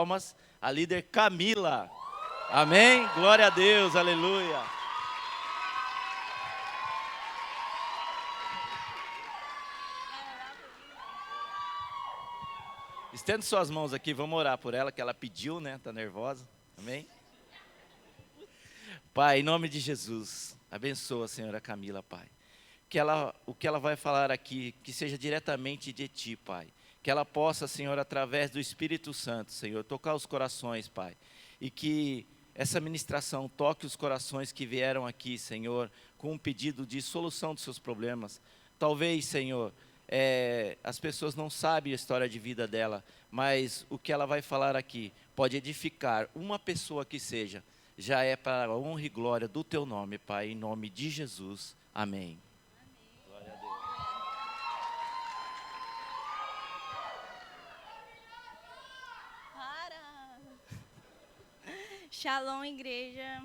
Palmas, a líder Camila. Amém? Glória a Deus, aleluia. Estende suas mãos aqui, vamos orar por ela, que ela pediu, né? Está nervosa. Amém? Pai, em nome de Jesus, abençoa a senhora Camila, Pai. O que ela vai falar aqui, que seja diretamente de Ti, Pai. Que ela possa, Senhor, através do Espírito Santo, Senhor, tocar os corações, Pai. E que essa ministração toque os corações que vieram aqui, Senhor, com um pedido de solução dos seus problemas. Talvez, Senhor, as pessoas não sabem a história de vida dela, mas o que ela vai falar aqui pode edificar uma pessoa que seja. Já é para a honra e glória do Teu nome, Pai, em nome de Jesus. Amém. Glória a Deus. Shalom, igreja.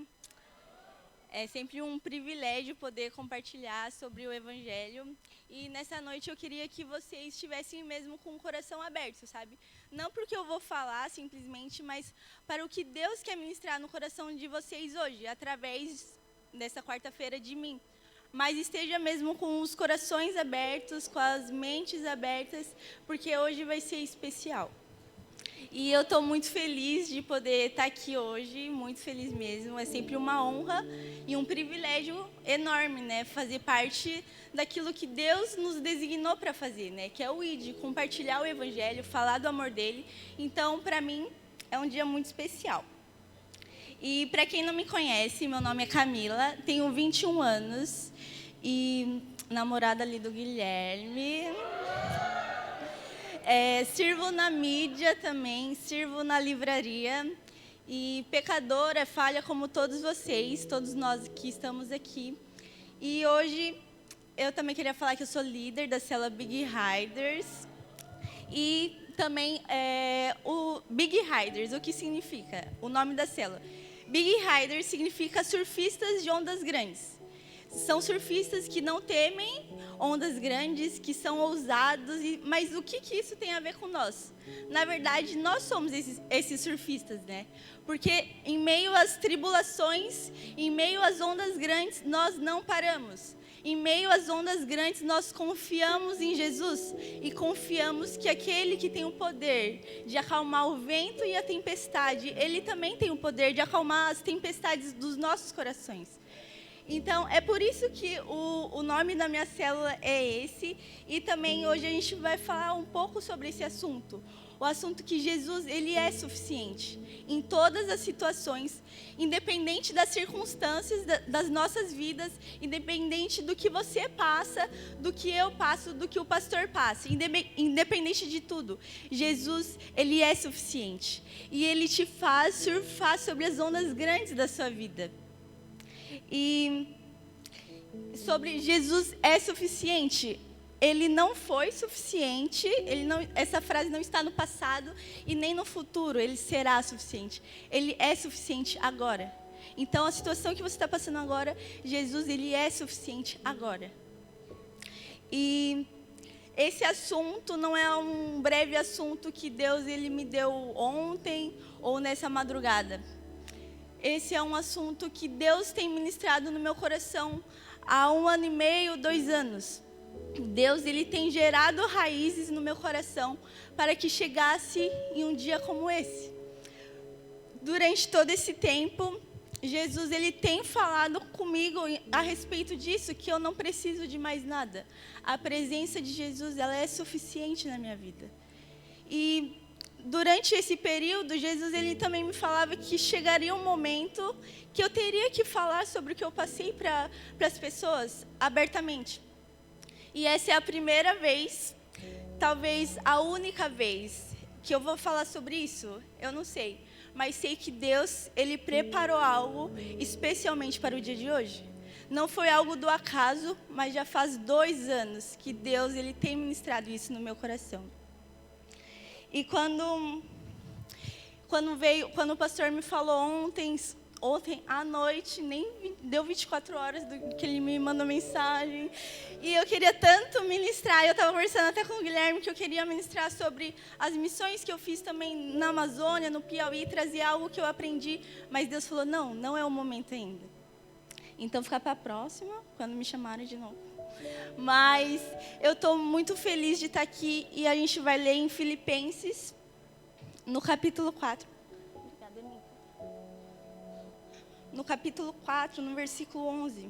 É sempre um privilégio poder compartilhar sobre o Evangelho. E nessa noite eu queria que vocês estivessem mesmo com o coração aberto, sabe? Não porque eu vou falar simplesmente, mas para o que Deus quer ministrar no coração de vocês hoje, através dessa quarta-feira de mim. Mas esteja mesmo com os corações abertos, com as mentes abertas, porque hoje vai ser especial. E eu estou muito feliz de poder estar aqui hoje, muito feliz mesmo. É sempre uma honra e um privilégio enorme, né? Fazer parte daquilo que Deus nos designou para fazer, né? Que é o ID, compartilhar o Evangelho, falar do amor dele. Então, para mim, é um dia muito especial. E para quem não me conhece, meu nome é Camila, tenho 21 anos e namorada ali do Guilherme. Sirvo na mídia também, sirvo na livraria e pecadora, falha como todos vocês, todos nós que estamos aqui. E hoje eu também queria falar que eu sou líder da célula Big Riders e também o Big Riders, o que significa? O nome da célula. Big Riders significa surfistas de ondas grandes. São surfistas que não temem ondas grandes, que são ousados, mas o que isso tem a ver com nós? Na verdade, nós somos esses surfistas, né? Porque em meio às tribulações, em meio às ondas grandes, nós não paramos. Em meio às ondas grandes, nós confiamos em Jesus e confiamos que aquele que tem o poder de acalmar o vento e a tempestade, ele também tem o poder de acalmar as tempestades dos nossos corações. Então, é por isso que o nome da minha célula é esse. E também hoje a gente vai falar um pouco sobre esse assunto. O assunto que Jesus, ele é suficiente em todas as situações, independente das circunstâncias das nossas vidas, independente do que você passa, do que eu passo, do que o pastor passa, independente de tudo. Jesus, ele é suficiente. E ele te faz surfar sobre as ondas grandes da sua vida. E sobre Jesus é suficiente, ele não foi suficiente, essa frase não está no passado e nem no futuro, ele será suficiente. Ele é suficiente agora. Então, a situação que você está passando agora, Jesus, ele é suficiente agora. E esse assunto não é um breve assunto que Deus ele me deu ontem ou nessa madrugada. Esse é um assunto que Deus tem ministrado no meu coração há 1 ano e meio, 2 anos. Deus ele tem gerado raízes no meu coração para que chegasse em um dia como esse. Durante todo esse tempo, Jesus ele tem falado comigo a respeito disso, que eu não preciso de mais nada. A presença de Jesus ela é suficiente na minha vida. E durante esse período, Jesus ele também me falava que chegaria um momento que eu teria que falar sobre o que eu passei para as pessoas abertamente. E essa é a primeira vez, talvez a única vez, que eu vou falar sobre isso. Eu não sei, mas sei que Deus ele preparou algo especialmente para o dia de hoje. Não foi algo do acaso, mas já faz 2 anos que Deus ele tem ministrado isso no meu coração. E quando o pastor me falou ontem ontem à noite, nem deu 24 horas do que ele me mandou mensagem. E eu queria tanto ministrar, eu estava conversando até com o Guilherme, que eu queria ministrar sobre as missões que eu fiz também na Amazônia, no Piauí, trazer algo que eu aprendi. Mas Deus falou, não é o momento ainda. Então, fica para a próxima, quando me chamarem de novo. Mas eu estou muito feliz de estar aqui e a gente vai ler em Filipenses, no capítulo 4. Obrigada, Anitta. No capítulo 4, no versículo 11.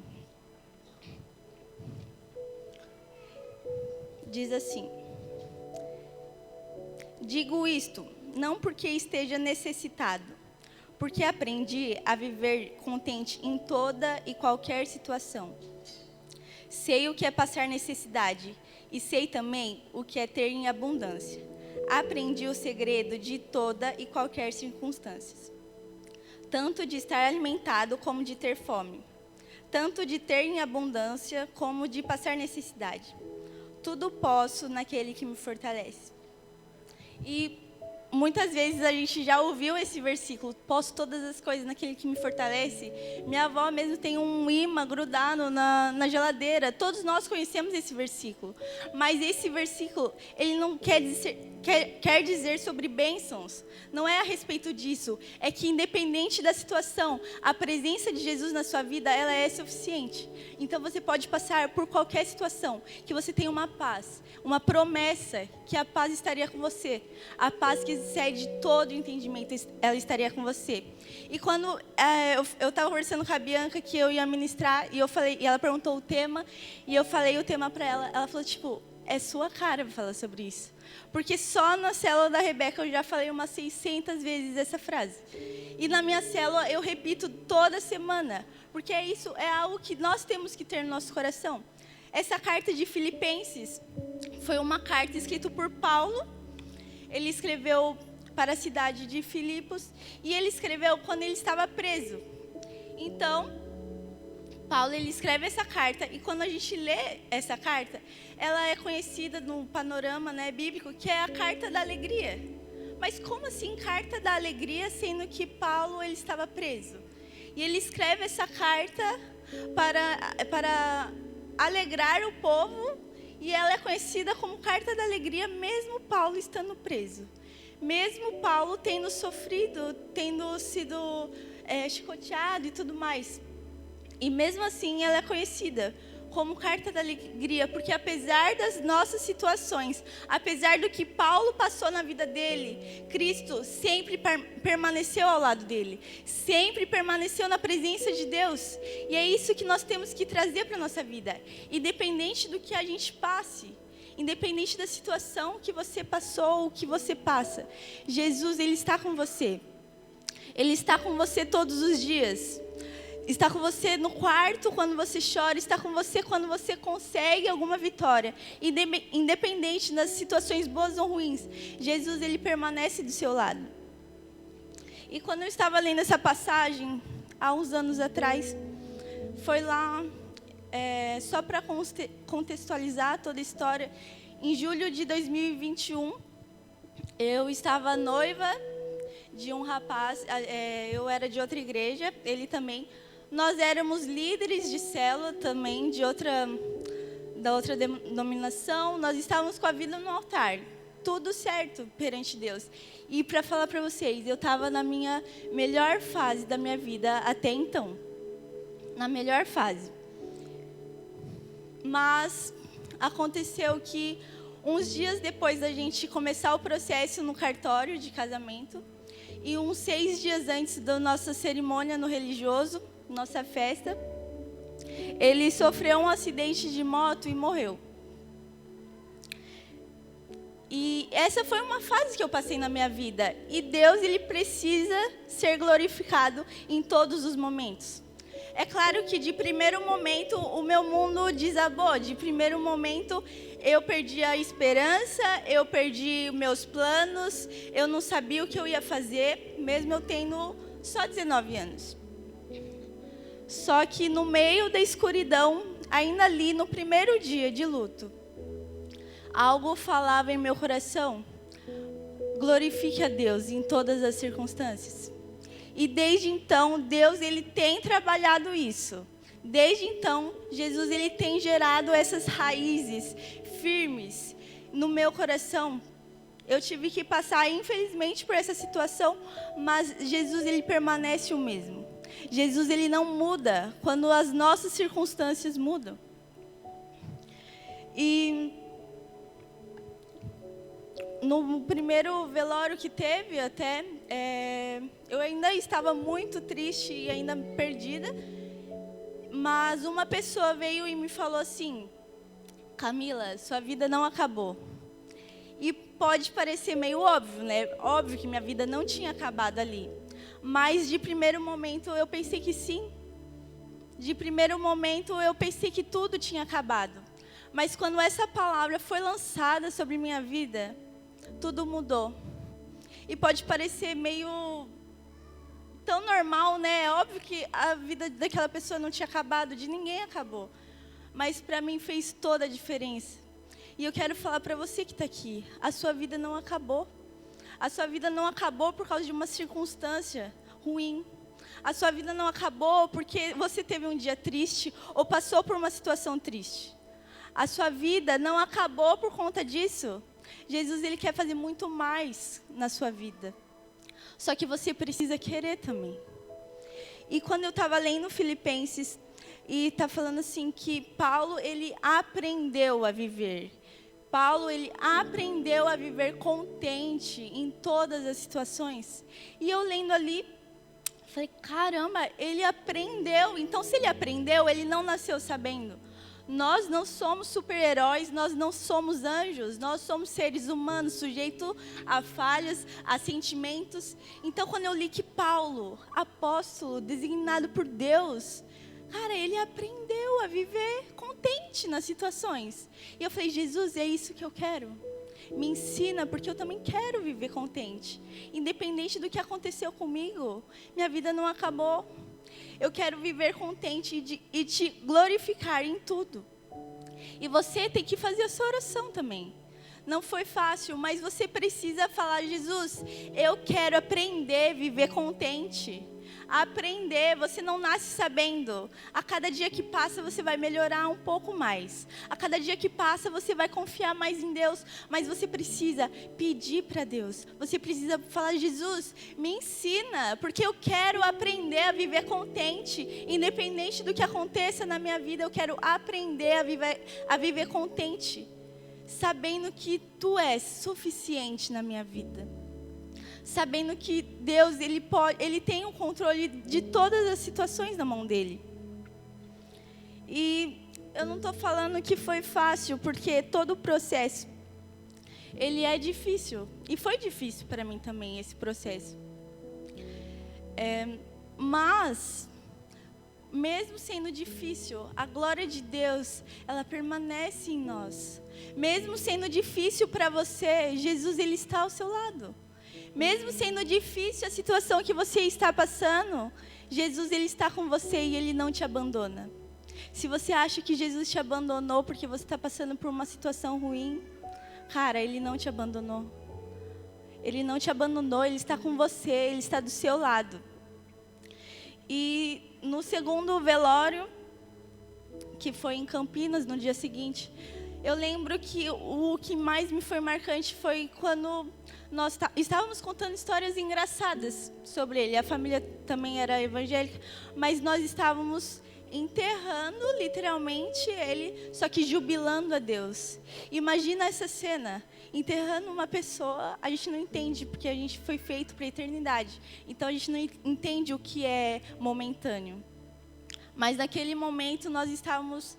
Diz assim: digo isto, não porque esteja necessitado, porque aprendi a viver contente em toda e qualquer situação. Sei o que é passar necessidade e sei também o que é ter em abundância. Aprendi o segredo de toda e qualquer circunstância. Tanto de estar alimentado como de ter fome. Tanto de ter em abundância como de passar necessidade. Tudo posso naquele que me fortalece. E muitas vezes a gente já ouviu esse versículo, posso todas as coisas naquele que me fortalece. Minha avó mesmo tem um imã grudado na geladeira. Todos nós conhecemos esse versículo. Mas esse versículo, ele não quer dizer sobre bênçãos. Não é a respeito disso. É que independente da situação, a presença de Jesus na sua vida, ela é suficiente. Então você pode passar por qualquer situação, que você tenha uma paz, uma promessa que a paz estaria com você. A paz que excede todo entendimento, ela estaria com você. E quando eu estava conversando com a Bianca que eu ia ministrar, e ela perguntou o tema, e eu falei o tema para ela, ela falou, tipo, é sua cara falar sobre isso. Porque só na célula da Rebeca eu já falei umas 600 vezes essa frase. E na minha célula eu repito toda semana, porque isso é algo que nós temos que ter no nosso coração. Essa carta de Filipenses foi uma carta escrita por Paulo. Ele escreveu para a cidade de Filipos e ele escreveu quando ele estava preso. Então, Paulo ele escreve essa carta e quando a gente lê essa carta, ela é conhecida no panorama, né, bíblico, que é a carta da alegria. Mas como assim carta da alegria, sendo que Paulo ele estava preso? E ele escreve essa carta para alegrar o povo. E ela é conhecida como carta da alegria, mesmo Paulo estando preso. Mesmo Paulo tendo sofrido, tendo sido chicoteado e tudo mais. E mesmo assim ela é conhecida como carta da alegria, porque apesar das nossas situações, apesar do que Paulo passou na vida dele, Cristo sempre permaneceu ao lado dele, sempre permaneceu na presença de Deus. E é isso que nós temos que trazer para a nossa vida, independente do que a gente passe, independente da situação que você passou ou que você passa. Jesus, Ele está com você. Ele está com você todos os dias. Está com você no quarto quando você chora, está com você quando você consegue alguma vitória. Independente das situações boas ou ruins, Jesus ele permanece do seu lado. E quando eu estava lendo essa passagem, há uns anos atrás, foi lá, só para contextualizar toda a história, em julho de 2021, eu estava noiva de um rapaz, eu era de outra igreja, ele também. Nós éramos líderes de célula também, da outra denominação. Nós estávamos com a vida no altar. Tudo certo perante Deus. E para falar para vocês, eu estava na minha melhor fase da minha vida até então. Na melhor fase. Mas aconteceu que uns dias depois da gente começar o processo no cartório de casamento, e uns 6 dias antes da nossa cerimônia no religioso, nossa festa, ele sofreu um acidente de moto e morreu. E essa foi uma fase que eu passei na minha vida. E Deus, ele precisa ser glorificado em todos os momentos. É claro que de primeiro momento o meu mundo desabou. De primeiro momento eu perdi a esperança, eu perdi meus planos, eu não sabia o que eu ia fazer, mesmo eu tendo só 19 anos. Só que no meio da escuridão, ainda ali no primeiro dia de luto, algo falava em meu coração: glorifique a Deus em todas as circunstâncias. E desde então, Deus ele tem trabalhado isso. Desde então, Jesus ele tem gerado essas raízes firmes no meu coração. Eu tive que passar, infelizmente, por essa situação, mas Jesus ele permanece o mesmo. Jesus ele não muda quando as nossas circunstâncias mudam. E no primeiro velório que teve, até, eu ainda estava muito triste e ainda perdida, mas uma pessoa veio e me falou assim: Camila, sua vida não acabou. E pode parecer meio óbvio, né? Óbvio que minha vida não tinha acabado ali. Mas de primeiro momento eu pensei que sim. De primeiro momento eu pensei que tudo tinha acabado. Mas quando essa palavra foi lançada sobre minha vida, tudo mudou. E pode parecer meio tão normal, né? É óbvio que a vida daquela pessoa não tinha acabado, de ninguém acabou. Mas para mim fez toda a diferença. E eu quero falar para você que está aqui, a sua vida não acabou. A sua vida não acabou por causa de uma circunstância ruim. A sua vida não acabou porque você teve um dia triste ou passou por uma situação triste. A sua vida não acabou por conta disso. Jesus ele quer fazer muito mais na sua vida. Só que você precisa querer também. E quando eu estava lendo Filipenses, e está falando assim que Paulo ele aprendeu a viver. Paulo ele aprendeu a viver contente em todas as situações. E eu lendo ali, falei, caramba, ele aprendeu. Então se ele aprendeu, ele não nasceu sabendo. Nós não somos super-heróis, nós não somos anjos, nós somos seres humanos, sujeitos a falhas, a sentimentos. Então, quando eu li que Paulo, apóstolo, designado por Deus, cara, ele aprendeu a viver contente nas situações. E eu falei, Jesus, é isso que eu quero. Me ensina, porque eu também quero viver contente. Independente do que aconteceu comigo, minha vida não acabou. Eu quero viver contente e te glorificar em tudo. E você tem que fazer a sua oração também. Não foi fácil, mas você precisa falar, Jesus, eu quero aprender a viver contente. Aprender, você não nasce sabendo. A cada dia que passa, você vai melhorar um pouco mais. A cada dia que passa, você vai confiar mais em Deus. Mas você precisa pedir para Deus. Você precisa falar, Jesus, me ensina, porque eu quero aprender a viver contente. Independente do que aconteça na minha vida, eu quero aprender a viver contente. Sabendo que Tu és suficiente na minha vida. Sabendo que Deus, Ele tem o controle de todas as situações na mão dEle. E eu não estou falando que foi fácil, porque todo o processo, ele é difícil. E foi difícil para mim também, esse processo. Mas, mesmo sendo difícil, a glória de Deus, ela permanece em nós. Mesmo sendo difícil para você, Jesus, Ele está ao seu lado. Mesmo sendo difícil a situação que você está passando, Jesus ele está com você e Ele não te abandona. Se você acha que Jesus te abandonou porque você está passando por uma situação ruim, cara, Ele não te abandonou. Ele não te abandonou, Ele está com você, Ele está do seu lado. E no segundo velório, que foi em Campinas, no dia seguinte, eu lembro que o que mais me foi marcante foi quando nós estávamos contando histórias engraçadas sobre ele. A família também era evangélica, mas nós estávamos enterrando literalmente ele, só que jubilando a Deus. Imagina essa cena, enterrando uma pessoa, a gente não entende, porque a gente foi feito para a eternidade. Então a gente não entende o que é momentâneo. Mas naquele momento nós estávamos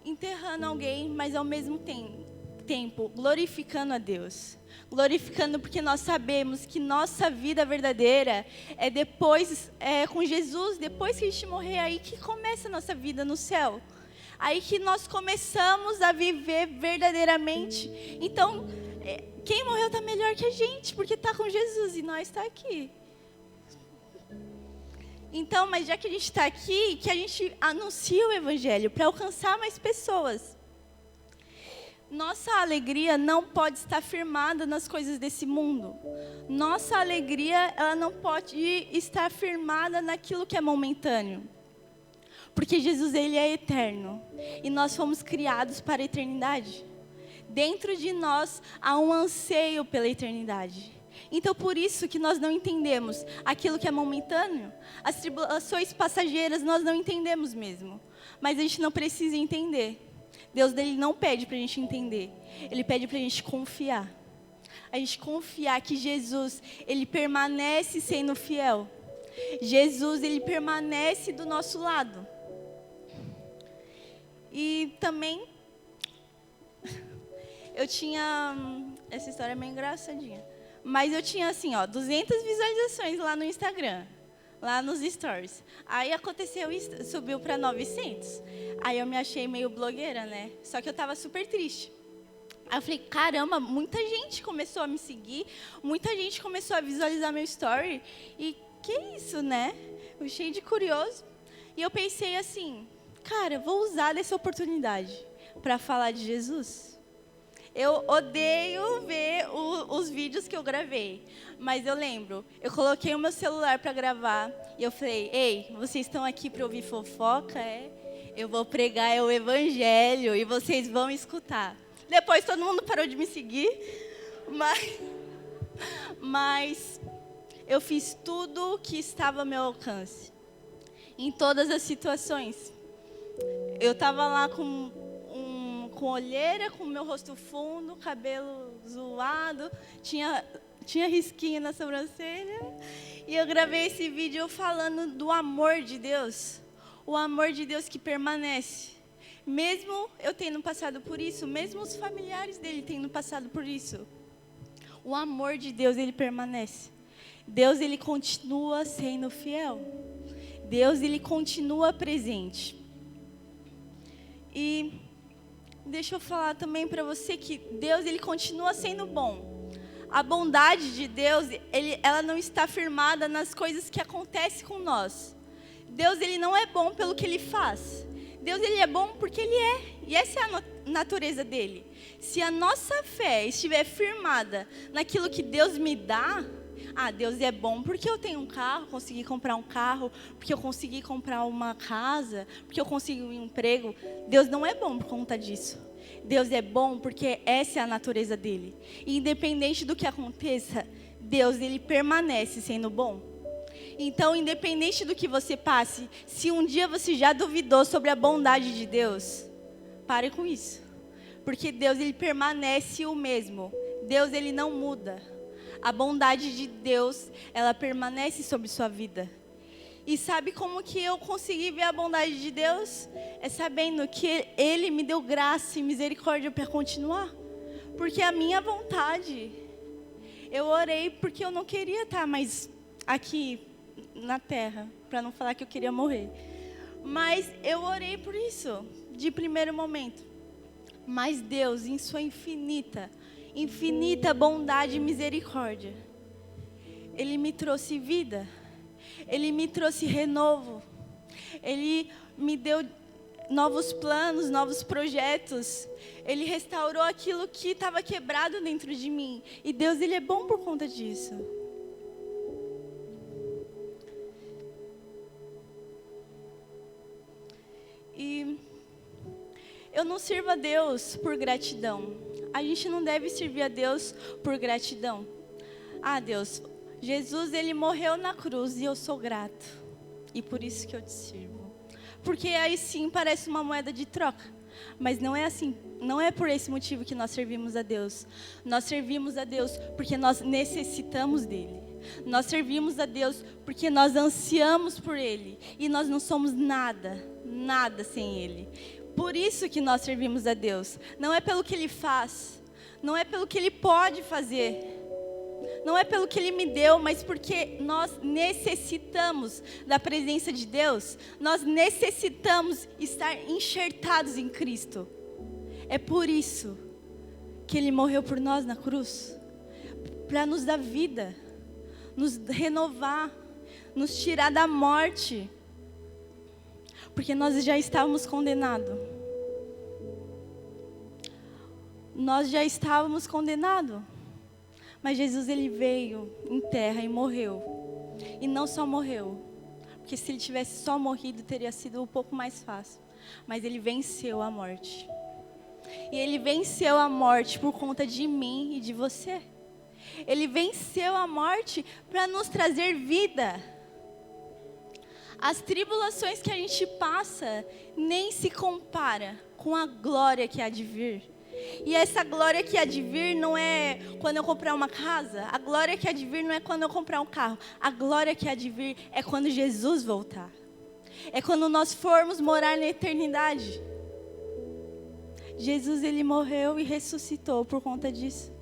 enterrando alguém, mas ao mesmo tempo glorificando a Deus. Glorificando porque nós sabemos que nossa vida verdadeira é depois, com Jesus, depois que a gente morrer, aí que começa a nossa vida no céu. Aí que nós começamos a viver verdadeiramente. Então, quem morreu está melhor que a gente, porque está com Jesus e nós está aqui. Então, mas já que a gente está aqui, que a gente anuncie o Evangelho para alcançar mais pessoas. Nossa alegria não pode estar firmada nas coisas desse mundo. Nossa alegria, ela não pode estar firmada naquilo que é momentâneo. Porque Jesus, ele é eterno. E nós fomos criados para a eternidade. Dentro de nós há um anseio pela eternidade. Então, por isso que nós não entendemos aquilo que é momentâneo. As tribulações passageiras nós não entendemos mesmo. Mas a gente não precisa entender. Deus dele não pede para a gente entender. Ele pede para a gente confiar. A gente confiar que Jesus, ele permanece sendo fiel. Jesus, ele permanece do nosso lado. E também, eu tinha, essa história é meio engraçadinha. Mas eu tinha assim, 200 visualizações lá no Instagram. Lá nos stories. Aí aconteceu isso, subiu para 900. Aí eu me achei meio blogueira, né? Só que eu estava super triste. Aí eu falei, caramba, muita gente começou a me seguir, muita gente começou a visualizar meu story. E que isso, né? Eu cheio de curioso. E eu pensei assim, cara, vou usar dessa oportunidade para falar de Jesus. Eu odeio ver os vídeos que eu gravei. Mas eu lembro, eu coloquei o meu celular para gravar. E eu falei, ei, vocês estão aqui para ouvir fofoca? Eu vou pregar o evangelho e vocês vão escutar. Depois todo mundo parou de me seguir. Mas eu fiz tudo o que estava ao meu alcance. Em todas as situações. Eu estava lá com olheira, com o meu rosto fundo, cabelo zoado, tinha risquinho na sobrancelha. E eu gravei esse vídeo falando do amor de Deus. O amor de Deus que permanece. Mesmo eu tendo passado por isso, mesmo os familiares dele tendo passado por isso. O amor de Deus, ele permanece. Deus, ele continua sendo fiel. Deus, ele continua presente. E deixa eu falar também para você que Deus, ele continua sendo bom. A bondade de Deus, ela não está firmada nas coisas que acontecem com nós. Deus, ele não é bom pelo que ele faz. Deus, ele é bom porque ele é. E essa é a natureza dele. Se a nossa fé estiver firmada naquilo que Deus me dá, Deus é bom porque eu tenho um carro, consegui comprar um carro, porque eu consegui comprar uma casa, porque eu consegui um emprego. Deus não é bom por conta disso. Deus é bom porque essa é a natureza dele. E independente do que aconteça, Deus, ele permanece sendo bom. Então, independente do que você passe, se um dia você já duvidou sobre a bondade de Deus, pare com isso. Porque Deus, ele permanece o mesmo. Deus, ele não muda. A bondade de Deus, ela permanece sobre sua vida. E sabe como que eu consegui ver a bondade de Deus? É sabendo que ele me deu graça e misericórdia para continuar. Porque a minha vontade, eu orei porque eu não queria estar mais aqui na terra, para não falar que eu queria morrer. Mas eu orei por isso, de primeiro momento. Mas Deus, em sua infinita bondade e misericórdia, ele me trouxe vida. Ele me trouxe renovo. Ele me deu novos planos, novos projetos. Ele restaurou aquilo que estava quebrado dentro de mim. E Deus, ele é bom por conta disso. E eu não sirvo a Deus por gratidão. A gente não deve servir a Deus por gratidão. Deus, Jesus, ele morreu na cruz e eu sou grato. E por isso que eu te sirvo. Porque aí sim parece uma moeda de troca. Mas não é assim, não é por esse motivo que nós servimos a Deus. Nós servimos a Deus porque nós necessitamos dele. Nós servimos a Deus porque nós ansiamos por ele. E nós não somos nada sem ele. Por isso que nós servimos a Deus. Não é pelo que ele faz. Não é pelo que ele pode fazer. Não é pelo que ele me deu, mas porque nós necessitamos da presença de Deus. Nós necessitamos estar enxertados em Cristo. É por isso que ele morreu por nós na cruz. Para nos dar vida, nos renovar, nos tirar da morte. Porque nós já estávamos condenados. nós já estávamos condenados. Mas Jesus, ele veio em terra e morreu. E não só morreu, porque se ele tivesse só morrido, teria sido um pouco mais fácil. Mas ele venceu a morte. E ele venceu a morte por conta de mim e de você. Ele venceu a morte para nos trazer vida. As tribulações que a gente passa nem se compara com a glória que há de vir. E essa glória que há de vir não é quando eu comprar uma casa. A glória que há de vir não é quando eu comprar um carro. A glória que há de vir é quando Jesus voltar. É quando nós formos morar na eternidade. Jesus, ele morreu e ressuscitou por conta disso.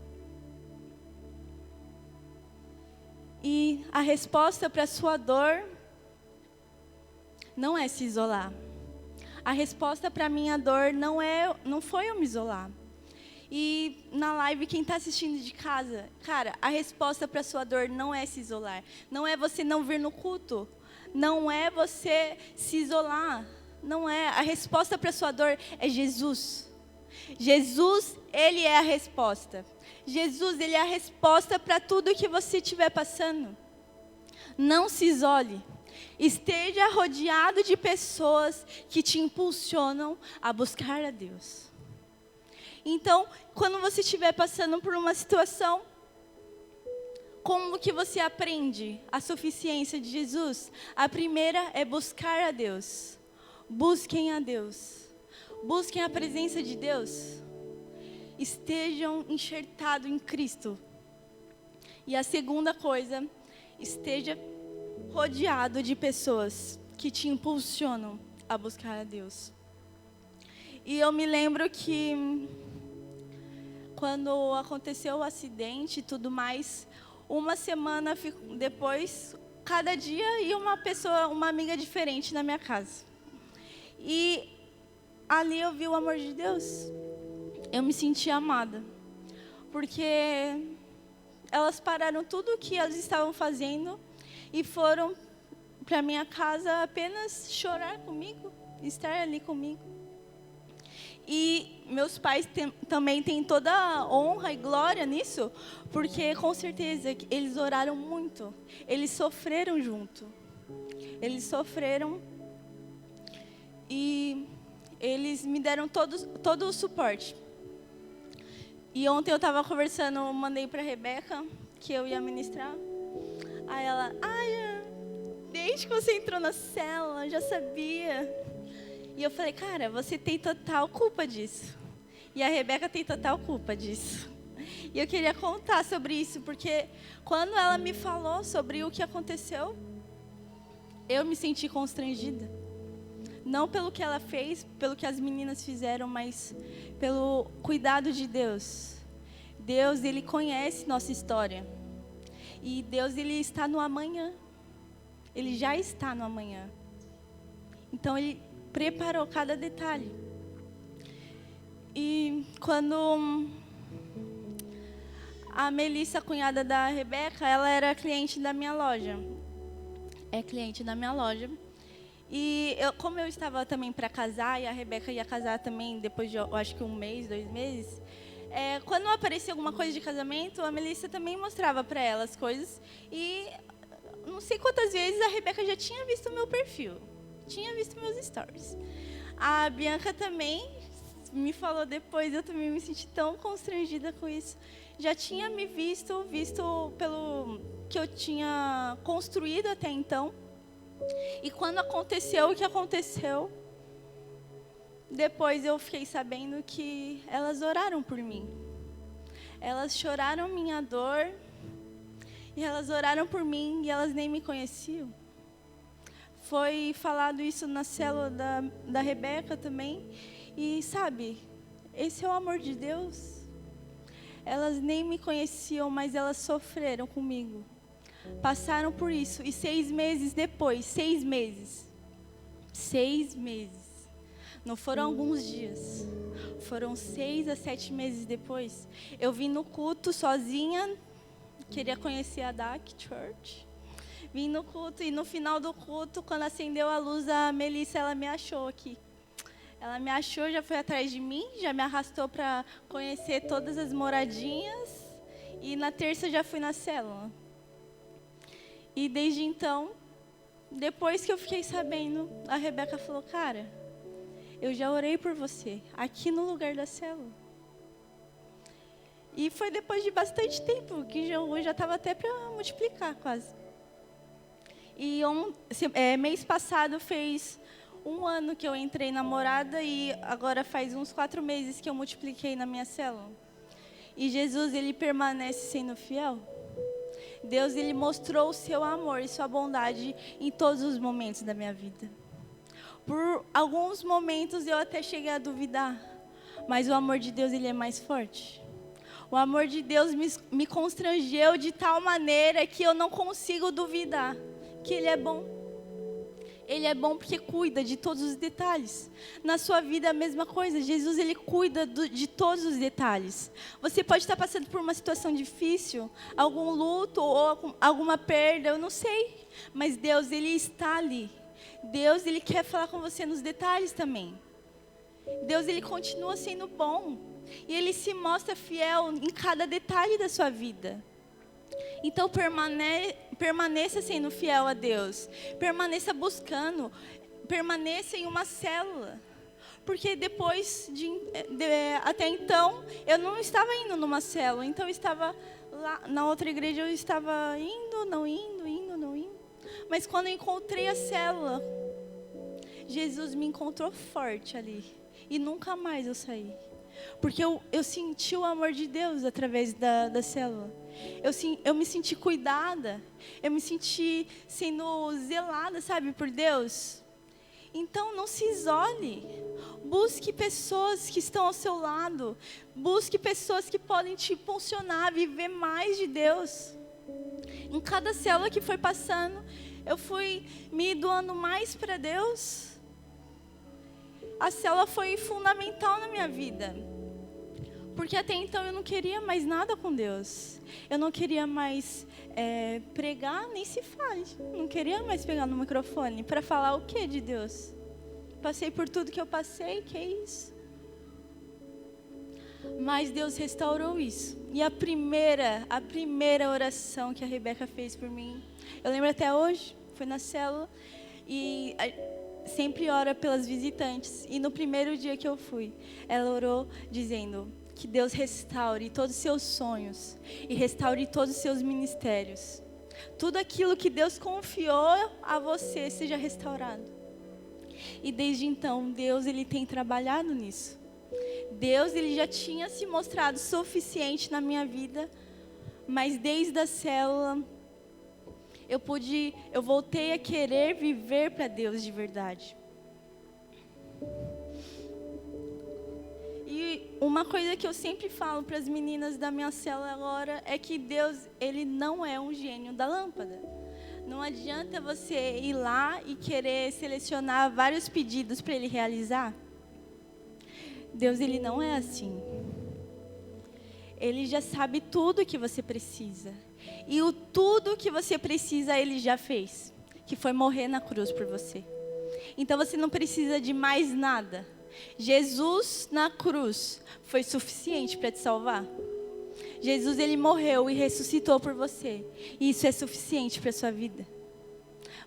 E a resposta para a sua dor não é se isolar. A resposta para a minha dor não foi eu me isolar. E na live, quem está assistindo de casa, cara, a resposta para a sua dor não é se isolar. Não é você não vir no culto. Não é você se isolar. Não é. A resposta para a sua dor é Jesus. Jesus, ele é a resposta. Jesus, ele é a resposta para tudo que você estiver passando. Não se isole. Esteja rodeado de pessoas que te impulsionam a buscar a Deus. Então, quando você estiver passando por uma situação, como que você aprende a suficiência de Jesus? A primeira é buscar a Deus. Busquem a Deus. Busquem a presença de Deus. Estejam enxertados em Cristo. E a segunda coisa, esteja rodeado de pessoas que te impulsionam a buscar a Deus. E eu me lembro que quando aconteceu o acidente e tudo mais, uma semana depois, cada dia ia uma amiga diferente na minha casa. E ali eu vi o amor de Deus. Eu me senti amada. Porque elas pararam tudo o que elas estavam fazendo e foram para minha casa apenas chorar comigo, estar ali comigo. E meus pais também têm toda a honra e glória nisso, porque com certeza eles oraram muito, eles sofreram junto. Eles sofreram e eles me deram todo o suporte. E ontem eu estava conversando, mandei para a Rebeca que eu ia ministrar. Aí ela, desde que você entrou na célula, eu já sabia. E eu falei, cara, você tem total culpa disso. E a Rebeca tem total culpa disso. E eu queria contar sobre isso, porque quando ela me falou sobre o que aconteceu, eu me senti constrangida. Não pelo que ela fez, pelo que as meninas fizeram, mas pelo cuidado de Deus. Deus, ele conhece nossa história. E Deus, ele está no amanhã. Ele já está no amanhã. Então, ele preparou cada detalhe. E quando a Melissa, a cunhada da Rebeca, ela era cliente da minha loja. É cliente da minha loja. E como eu estava também para casar, e a Rebeca ia casar também depois de, eu acho que 1 mês, 2 meses, quando aparecia alguma coisa de casamento, a Melissa também mostrava para ela as coisas. E não sei quantas vezes a Rebeca já tinha visto o meu perfil, tinha visto meus stories. A Bianca também me falou depois, eu também me senti tão constrangida com isso. Já tinha me visto pelo que eu tinha construído até então. E quando aconteceu o que aconteceu, depois eu fiquei sabendo que elas oraram por mim. Elas choraram minha dor, e elas oraram por mim, e elas nem me conheciam. Foi falado isso na célula da Rebeca também. E sabe, esse é o amor de Deus. Elas nem me conheciam, mas elas sofreram comigo. Passaram por isso. E 6 meses depois, 6 meses. 6 meses. Não foram alguns dias. Foram 6 a 7 meses depois. Eu vim no culto sozinha. Queria conhecer a Dark Church. Vim no culto e no final do culto, quando acendeu a luz, a Melissa, ela me achou aqui. Ela me achou, já foi atrás de mim, já me arrastou para conhecer todas as moradinhas. E na terça eu já fui na célula. E desde então, depois que eu fiquei sabendo, a Rebeca falou, cara, eu já orei por você, aqui no lugar da célula. E foi depois de bastante tempo, que eu já estava até para multiplicar quase. E mês passado fez 1 ano que eu entrei namorada e agora faz uns 4 meses que eu multipliquei na minha célula. E Jesus, Ele permanece sendo fiel. Deus, Ele mostrou o seu amor e sua bondade em todos os momentos da minha vida. Por alguns momentos eu até cheguei a duvidar, mas o amor de Deus, Ele é mais forte. O amor de Deus me constrangeu de tal maneira que eu não consigo duvidar que Ele é bom. Ele é bom porque cuida de todos os detalhes. Na sua vida a mesma coisa. Jesus, Ele cuida de todos os detalhes. Você pode estar passando por uma situação difícil, algum luto ou alguma perda, eu não sei. Mas Deus, Ele está ali. Deus, Ele quer falar com você nos detalhes também. Deus, Ele continua sendo bom. E Ele se mostra fiel em cada detalhe da sua vida. Então permaneça sendo fiel a Deus. Permaneça buscando. Permaneça em uma célula. Porque depois até então, eu não estava indo numa célula. Então eu estava lá na outra igreja, eu estava indo, não indo. Mas quando eu encontrei a célula, Jesus me encontrou forte ali. E nunca mais eu saí. Porque eu senti o amor de Deus através da célula. Eu me senti cuidada. Eu me senti sendo zelada, sabe, por Deus. Então, não se isole. Busque pessoas que estão ao seu lado. Busque pessoas que podem te impulsionar a viver mais de Deus. Em cada célula que foi passando, eu fui me doando mais para Deus. A célula foi fundamental na minha vida. Porque até então eu não queria mais nada com Deus. Eu não queria mais pregar, nem se fale. Não queria mais pegar no microfone para falar o que de Deus. Passei por tudo que eu passei, que é isso. Mas Deus restaurou isso. E a primeira oração que a Rebeca fez por mim, eu lembro até hoje, foi na célula, e sempre ora pelas visitantes. E no primeiro dia que eu fui, ela orou dizendo que Deus restaure todos os seus sonhos e restaure todos os seus ministérios. Tudo aquilo que Deus confiou a você seja restaurado. E desde então, Deus, Ele tem trabalhado nisso. Deus, Ele já tinha se mostrado suficiente na minha vida, mas desde a célula, eu voltei a querer viver para Deus de verdade. E uma coisa que eu sempre falo para as meninas da minha célula agora é que Deus, Ele não é um gênio da lâmpada. Não adianta você ir lá e querer selecionar vários pedidos para Ele realizar. Deus, Ele não é assim. Ele já sabe tudo que você precisa. E o tudo que você precisa, Ele já fez. Que foi morrer na cruz por você. Então você não precisa de mais nada. Jesus na cruz foi suficiente para te salvar. Jesus, Ele morreu e ressuscitou por você. E isso é suficiente para a sua vida.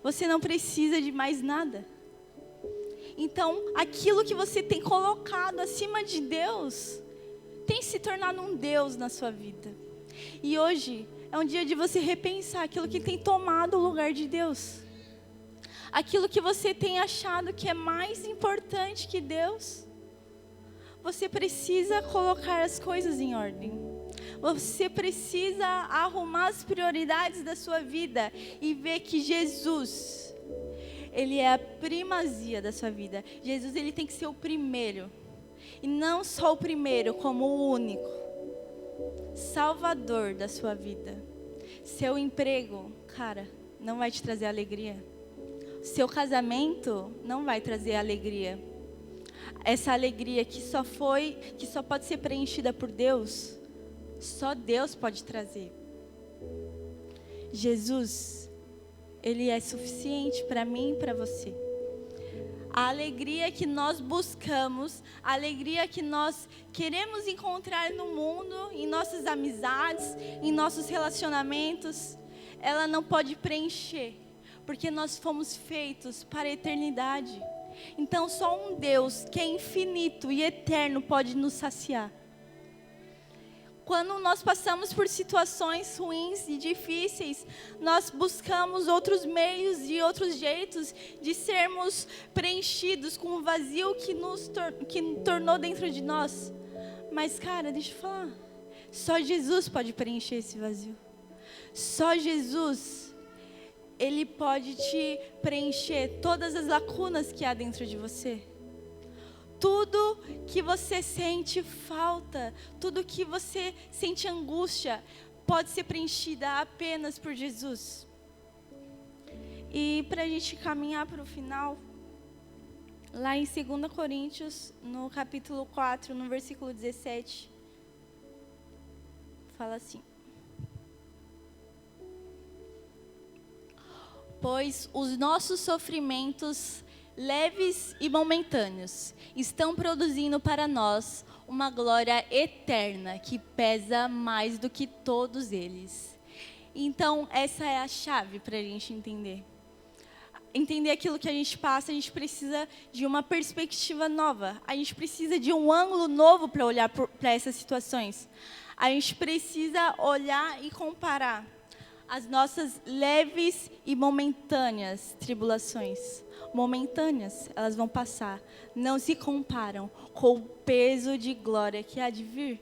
Você não precisa de mais nada. Então, aquilo que você tem colocado acima de Deus, tem se tornado um Deus na sua vida. E hoje é um dia de você repensar aquilo que tem tomado o lugar de Deus. Aquilo que você tem achado que é mais importante que Deus. Você precisa colocar as coisas em ordem. Você precisa arrumar as prioridades da sua vida e ver que Jesus, Ele é a primazia da sua vida. Jesus, Ele tem que ser o primeiro. E não só o primeiro, como o único. Salvador da sua vida. Seu emprego, cara, não vai te trazer alegria. Seu casamento não vai trazer alegria. Essa alegria que só pode ser preenchida por Deus, só Deus pode trazer. Jesus, Ele é suficiente para mim e para você. A alegria que nós buscamos, a alegria que nós queremos encontrar no mundo, em nossas amizades, em nossos relacionamentos, ela não pode preencher, porque nós fomos feitos para a eternidade. Então só um Deus que é infinito e eterno pode nos saciar. Quando nós passamos por situações ruins e difíceis, nós buscamos outros meios e outros jeitos de sermos preenchidos com o vazio que tornou dentro de nós. Mas, cara, deixa eu falar, só Jesus pode preencher esse vazio. Só Jesus, Ele pode te preencher todas as lacunas que há dentro de você. Tudo que você sente falta, tudo que você sente angústia, pode ser preenchida apenas por Jesus. E para a gente caminhar para o final, lá em 2 Coríntios, no capítulo 4, no versículo 17, fala assim: pois os nossos sofrimentos leves e momentâneos estão produzindo para nós uma glória eterna que pesa mais do que todos eles. Então, essa é a chave para a gente entender. Entender aquilo que a gente passa, a gente precisa de uma perspectiva nova. A gente precisa de um ângulo novo para olhar para essas situações. A gente precisa olhar e comparar as nossas leves e momentâneas tribulações. Momentâneas, elas vão passar. Não se comparam com o peso de glória que há de vir.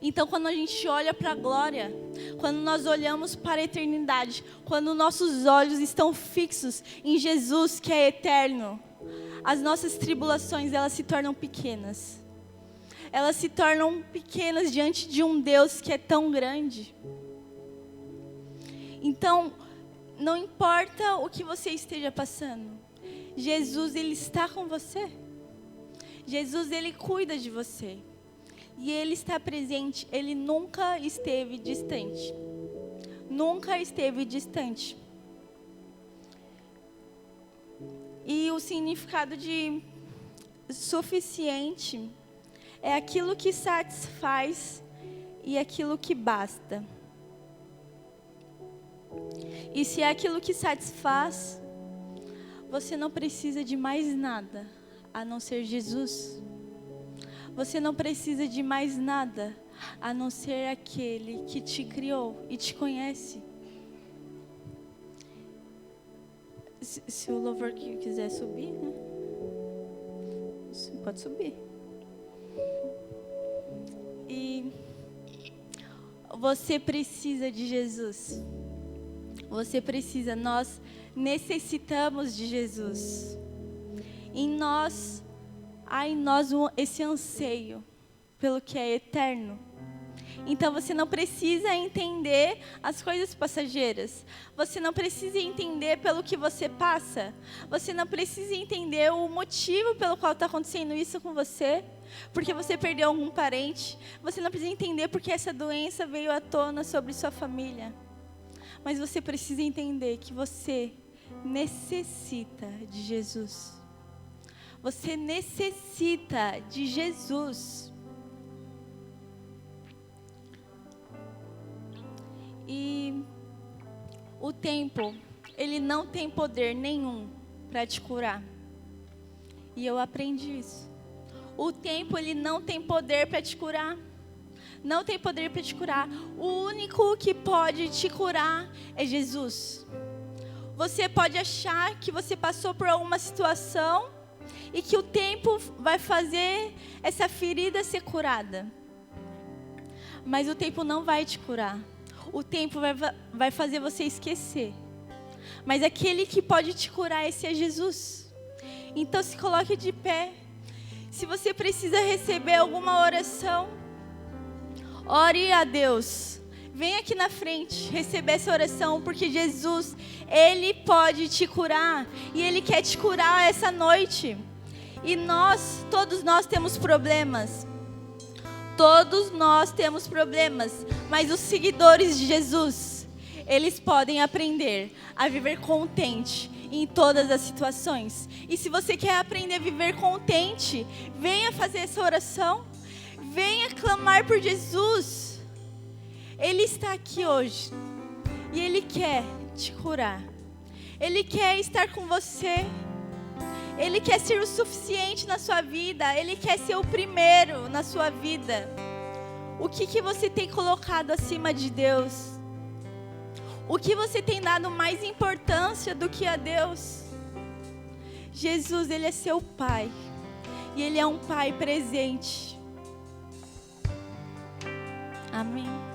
Então, quando a gente olha para a glória, quando nós olhamos para a eternidade, quando nossos olhos estão fixos em Jesus, que é eterno, as nossas tribulações, elas se tornam pequenas. Elas se tornam pequenas diante de um Deus que é tão grande. Então, não importa o que você esteja passando, Jesus, Ele está com você. Jesus, Ele cuida de você. E Ele está presente, Ele nunca esteve distante. Nunca esteve distante. E o significado de suficiente é aquilo que satisfaz e aquilo que basta. E se é aquilo que satisfaz, você não precisa de mais nada a não ser Jesus. Você não precisa de mais nada a não ser aquele que te criou e te conhece. Se o louvor quiser subir, né? Pode subir. E você precisa de Jesus. Você precisa, nós necessitamos de Jesus. Em nós, há em nós esse anseio pelo que é eterno. Então você não precisa entender as coisas passageiras. Você não precisa entender pelo que você passa. Você não precisa entender o motivo pelo qual está acontecendo isso com você. Porque você perdeu algum parente. Você não precisa entender porque essa doença veio à tona sobre sua família. Mas você precisa entender que você necessita de Jesus. Você necessita de Jesus. E o tempo, ele não tem poder nenhum para te curar. E eu aprendi isso. O tempo, ele não tem poder para te curar. Não tem poder para te curar. O único que pode te curar é Jesus. Você pode achar que você passou por alguma situação e que o tempo vai fazer essa ferida ser curada. Mas o tempo não vai te curar. O tempo vai fazer você esquecer. Mas aquele que pode te curar, esse é Jesus. Então se coloque de pé. Se você precisa receber alguma oração, ore a Deus. Vem aqui na frente receber essa oração, porque Jesus, Ele pode te curar. E Ele quer te curar essa noite. E todos nós temos problemas. Todos nós temos problemas. Mas os seguidores de Jesus, eles podem aprender a viver contente em todas as situações. E se você quer aprender a viver contente, venha fazer essa oração, venha clamar por Jesus. Ele está aqui hoje e Ele quer te curar. Ele quer estar com você. Ele quer ser o suficiente na sua vida. Ele quer ser o primeiro na sua vida. O que você tem colocado acima de Deus? O que você tem dado mais importância do que a Deus? Jesus, Ele é seu Pai. E Ele é um Pai presente. Amém.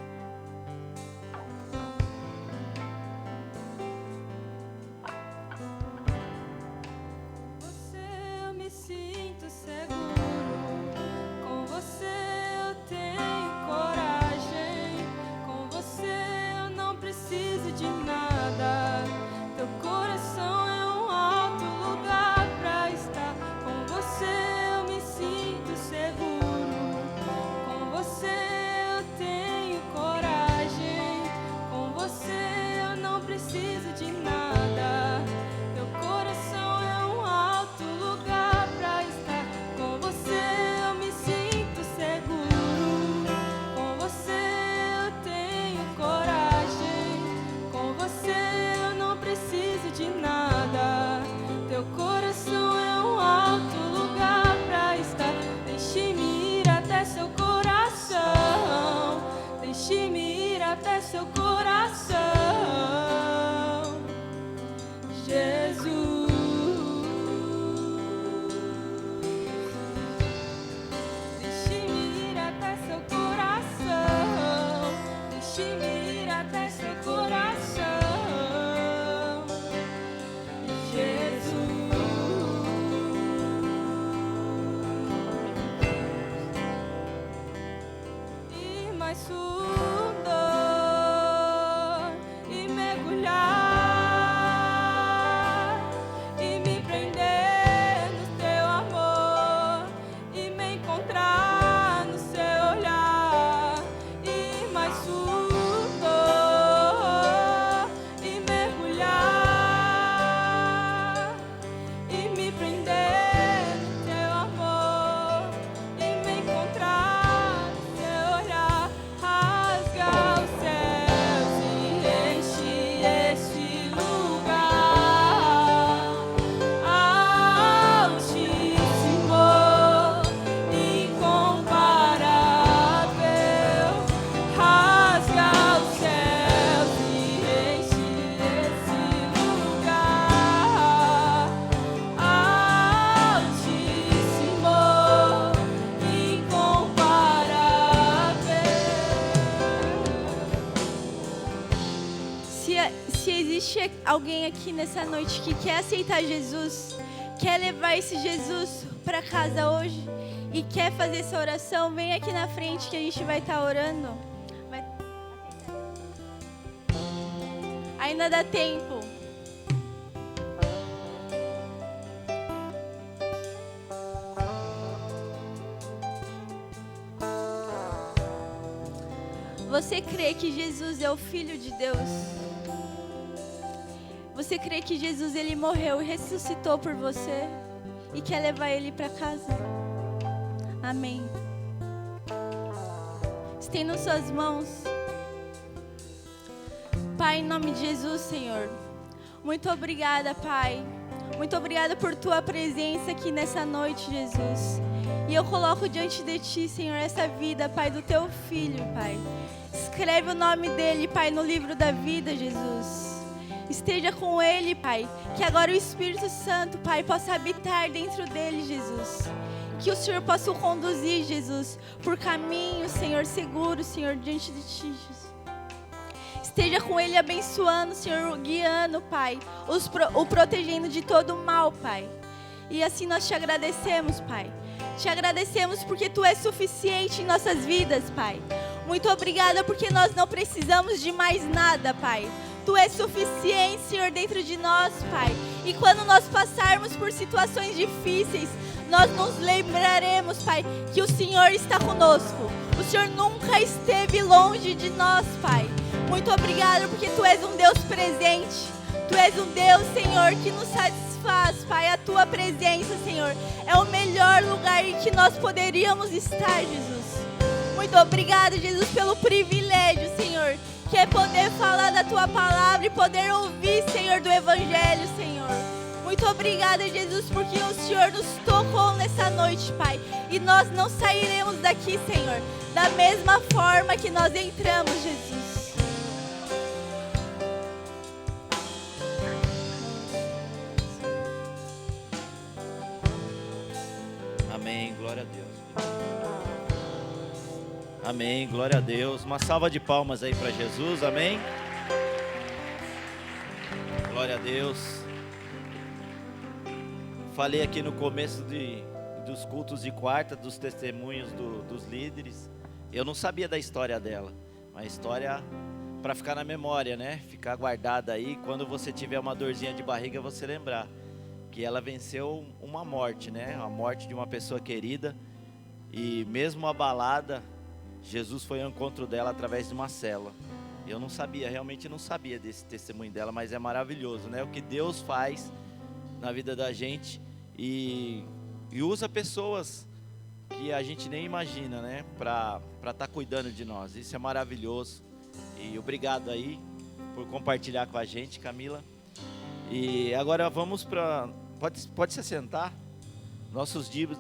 Se existe alguém aqui nessa noite que quer aceitar Jesus, quer levar esse Jesus para casa hoje e quer fazer essa oração, vem aqui na frente que a gente vai estar orando. Ainda dá tempo. Você crê que Jesus é o Filho de Deus? Você crê que Jesus ele morreu e ressuscitou por você e quer levar ele para casa? Amém. Estenda suas mãos. Pai, em nome de Jesus, Senhor. Muito obrigada, Pai. Muito obrigada por Tua presença aqui nessa noite, Jesus. E eu coloco diante de Ti, Senhor, essa vida, Pai, do Teu Filho, Pai. Escreve o nome dele, Pai, no livro da vida, Jesus. Esteja com ele, Pai. Que agora o Espírito Santo, Pai, possa habitar dentro dele, Jesus. Que o Senhor possa o conduzir, Jesus, por caminho, Senhor, seguro, Senhor, diante de Ti, Jesus. Esteja com ele abençoando, Senhor, guiando, Pai. O protegendo de todo o mal, Pai. E assim nós te agradecemos, Pai. Te agradecemos porque Tu és suficiente em nossas vidas, Pai. Muito obrigada porque nós não precisamos de mais nada, Pai. Tu és suficiente, Senhor, dentro de nós, Pai. E quando nós passarmos por situações difíceis, nós nos lembraremos, Pai, que o Senhor está conosco. O Senhor nunca esteve longe de nós, Pai. Muito obrigado porque Tu és um Deus presente. Tu és um Deus, Senhor, que nos satisfaz, Pai. A Tua presença, Senhor, é o melhor lugar em que nós poderíamos estar, Jesus. Muito obrigado, Jesus, pelo privilégio, Senhor, que é poder falar da Tua palavra e poder ouvir, Senhor, do Evangelho, Senhor. Muito obrigada, Jesus, porque o Senhor nos tocou nessa noite, Pai. E nós não sairemos daqui, Senhor, da mesma forma que nós entramos, Jesus. Amém, glória a Deus. Amém, glória a Deus. Uma salva de palmas aí para Jesus, amém. Glória a Deus. Falei aqui no começo dos cultos de quarta, dos testemunhos dos líderes. Eu não sabia da história dela. Uma história para ficar na memória, né? Ficar guardada aí. Quando você tiver uma dorzinha de barriga, você lembrar que ela venceu uma morte, né? A morte de uma pessoa querida. E mesmo abalada, Jesus foi ao encontro dela através de uma célula. Eu não sabia, realmente não sabia desse testemunho dela, mas é maravilhoso, né? O que Deus faz na vida da gente e usa pessoas que a gente nem imagina, né? Para estar cuidando de nós. Isso é maravilhoso. E obrigado aí por compartilhar com a gente, Camila. E agora vamos para... Pode se assentar. Nossos dias